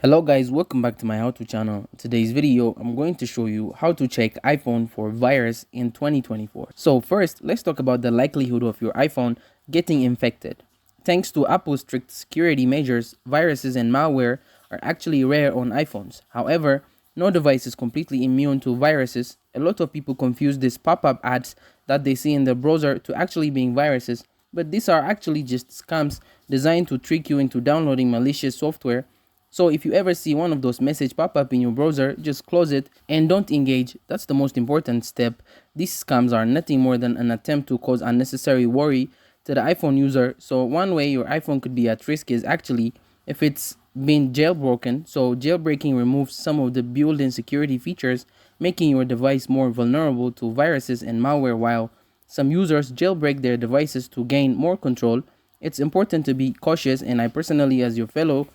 Hello guys, welcome back to my how to channel. Today's video I'm going to show you how to check iPhone for virus in 2024. So first, let's talk about the likelihood of your iPhone getting infected. Thanks to Apple's strict security measures, viruses and malware are actually rare on iPhones. However, no device is completely immune to viruses. A lot of people confuse these pop-up ads that they see in their browser to actually being viruses, but these are actually just scams designed to trick you into downloading malicious software. So if you ever see one of those messages pop up in your browser, just close it and don't engage. That's the most important step. These scams are nothing more than an attempt to cause unnecessary worry to the iPhone user. So one way your iPhone could be at risk is actually if it's been jailbroken. So jailbreaking removes some of the built-in security features, making your device more vulnerable to viruses and malware. While some users jailbreak their devices to gain more control, it's important to be cautious, and I personally, as your fellow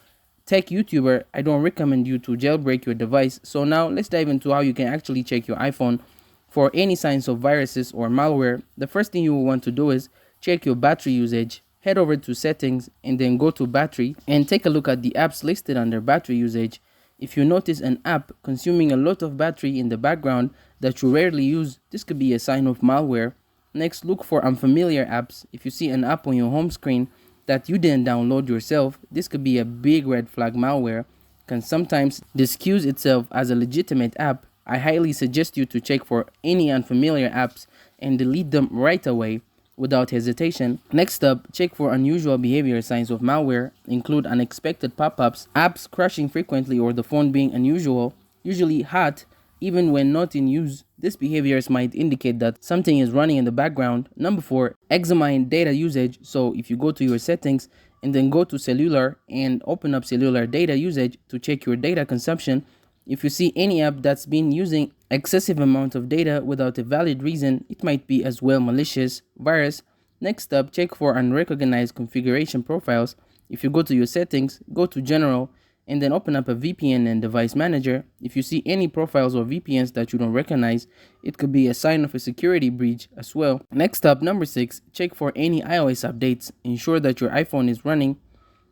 tech YouTuber, I don't recommend you to jailbreak your device. So now let's dive into how you can actually check your iPhone for any signs of viruses or malware. The first thing you will want to do is check your battery usage. Head over to settings and then go to battery and take a look at the apps listed under battery usage. If you notice an app consuming a lot of battery in the background that you rarely use, this could be a sign of malware. Next, look for unfamiliar apps. If you see an app on your home screen that you didn't download yourself, this could be a big red flag. Malware can sometimes disguise itself as a legitimate app. I highly suggest you to check for any unfamiliar apps and delete them right away without hesitation. Next up, check for unusual behavior. Signs of malware include unexpected pop-ups, apps crashing frequently, or the phone being unusual, usually hot, even when not in use. These behaviors might indicate that something is running in the background. Number 4, examine data usage. So if you go to your settings and then go to cellular and open up cellular data usage to check your data consumption, if you see any app that's been using excessive amount of data without a valid reason, it might be as well malicious virus. Next up, check for unrecognized configuration profiles. If you go to your settings, go to general, and then open up a VPN and device manager. If you see any profiles or VPNs that you don't recognize, it could be a sign of a security breach as well. Next up, number 6, check for any iOS updates. Ensure that your iPhone is running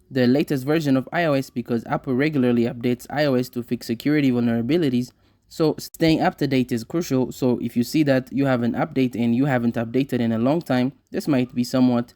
the latest version of iOS because Apple regularly updates iOS to fix security vulnerabilities. So staying up to date is crucial. So if you see that you have an update and you haven't updated in a long time, this might be somewhat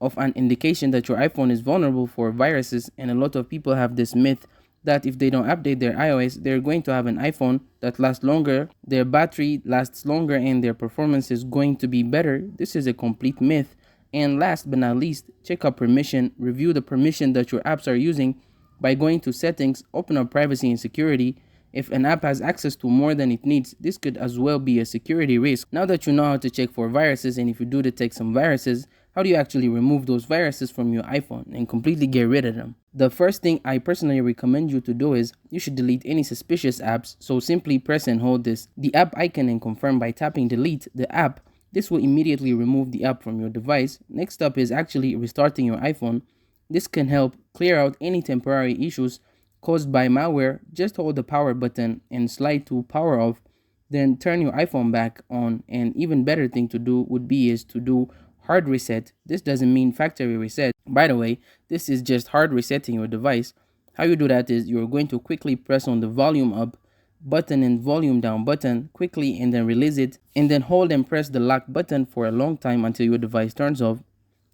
of an indication that your iPhone is vulnerable for viruses. And a lot of people have this myth that if they don't update their iOS, they're going to have an iPhone that lasts longer, their battery lasts longer, and their performance is going to be better. This is a complete myth. And last but not least, check out permission. Review the permission that your apps are using by going to settings, open up privacy and security. If an app has access to more than it needs, this could as well be a security risk. Now that you know how to check for viruses, and if you do detect some viruses, how do you actually remove those viruses from your iPhone and completely get rid of them? The first thing I personally recommend you to do is you should delete any suspicious apps. So simply press and hold the app icon and confirm by tapping delete the app. This will immediately remove the app from your device. Next up is actually restarting your iPhone. This can help clear out any temporary issues caused by malware. Just hold the power button and slide to power off, then turn your iPhone back on. And even better thing to do would be is to do hard reset. This doesn't mean factory reset. By the way, this is just hard resetting your device. How you do that is you're going to quickly press on the volume up button and volume down button quickly and then release it, and then hold and press the lock button for a long time until your device turns off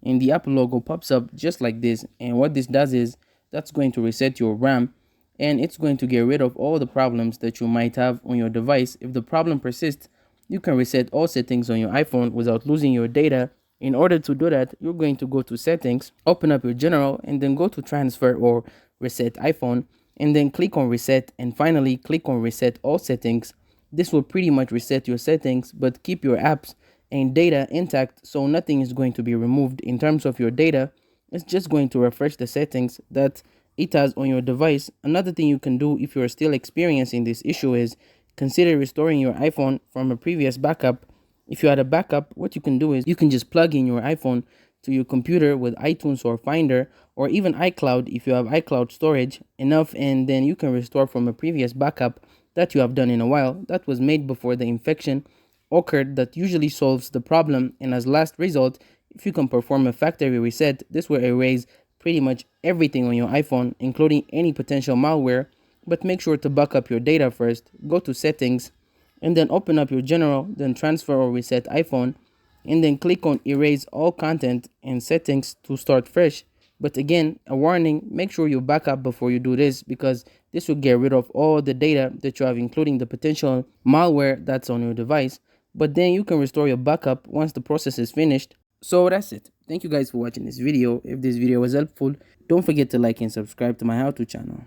and the Apple logo pops up just like this. And what this does is that's going to reset your RAM, and it's going to get rid of all the problems that you might have on your device. If the problem persists, you can reset all settings on your iPhone without losing your data. In order to do that, you're going to go to settings, open up your general, and then go to transfer or reset iPhone, and then click on reset, and finally click on reset all settings. This will pretty much reset your settings but keep your apps and data intact, so nothing is going to be removed in terms of your data. It's just going to refresh the settings that it has on your device. Another thing you can do if you're still experiencing this issue is consider restoring your iPhone from a previous backup. If you had a backup, what you can do is you can just plug in your iPhone to your computer with iTunes or Finder or even iCloud if you have iCloud storage enough, and then you can restore from a previous backup that you have done in a while that was made before the infection occurred. That usually solves the problem. And as last result, if you can perform a factory reset, this will erase pretty much everything on your iPhone, including any potential malware. But make sure to back up your data first. Go to settings and then open up your general, then transfer or reset iPhone, and then click on erase all content and settings to start fresh. But again, a warning, make sure you back up before you do this, because this will get rid of all the data that you have, including the potential malware that's on your device. But then you can restore your backup once the process is finished. So that's it. Thank you guys for watching this video. If this video was helpful, don't forget to like and subscribe to my how-to channel.